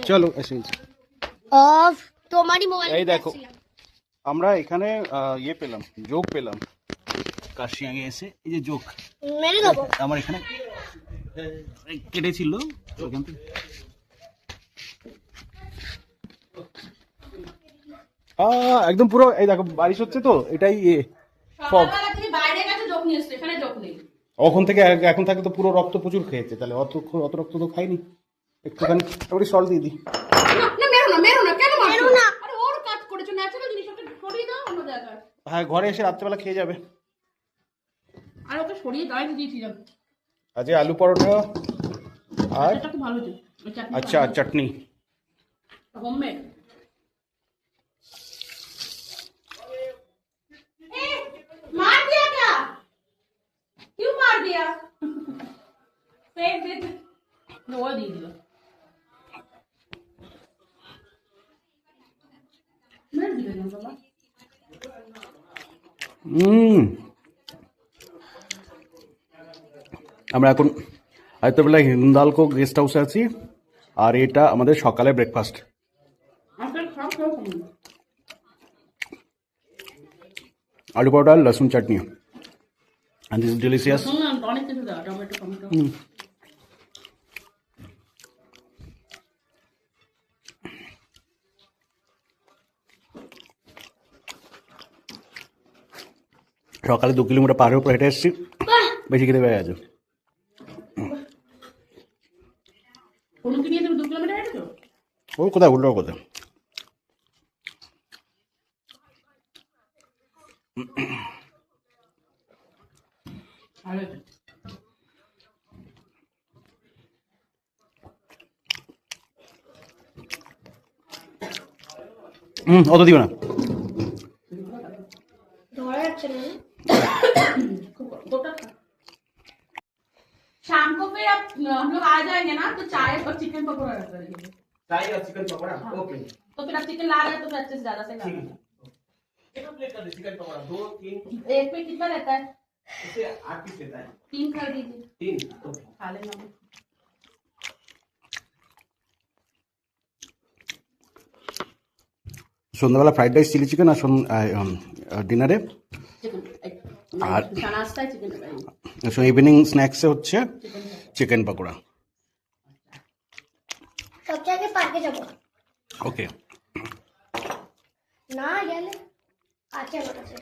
চলো এসে অফ তোমারই মোবাইল। এই দেখো আমরা এখানে ইয়ে পেলাম, যোগ পেলাম কাশিয়াঙে এসে। এই যে যোগ মেরে দেবো। আমার এখানে কেটেছিল ওখান থেকে। একদম পুরো এই দেখো বারিশ হচ্ছে তো, এটাই ফগ। ওখান থেকে এখন থাকে তো পুরো রক্ত প্রচুর খেয়েছে, তাহলে অত রক্ত তো খাইনি। একটুখানি তারপরে সল দিয়ে দিই। হ্যাঁ ঘরে এসে রাত্রেবেলা খেয়ে যাবে। আজকে আলু পরোটা আর আচ্ছা চাটনি। আমরা এখন রাত্রেবেলায় হিন্দালকো গেস্ট হাউসে আছি, আর এটা আমাদের সকালে ব্রেকফাস্ট। আলু পরোটা লসুন চাটনি, and this is delicious. সকালে 2 কিলোমিটার পাহাড়ের উপর হেঁটে এসেছি, বেশি খেতে পেয়ে গেছে। ওই কোথায় উল্টো কোথায়। অত দিও না। शाम को फिर अब हम लोग आ जाएंगे ना, तो चाय और चिकन पकौड़ा रख देंगे। चाय और चिकन पकौड़ा, ओके। तो फिर आप चिकन ला रहे हैं तो फिर अच्छे से ज्यादा से ला रहे हैं। कितना प्लेट कर दे चिकन पकौड़ा? 2 3 एक पे कितना रहता है? इसे 8 पीस लेता है। 3 कर दीजिए। 3 ओके। खा लेना। সন্ধ্যাবেলা ফ্রাইড রাইস চিলি চিকেন আর ডিনারে, আর नाश्ता है चिकन का। ইভিনিং স্ন্যাক্সে হচ্ছে চিকেন পকোড়া। সবচেয়ে আগে পার্কে যাব। ওকে না গেলে আছে আমার কাছে।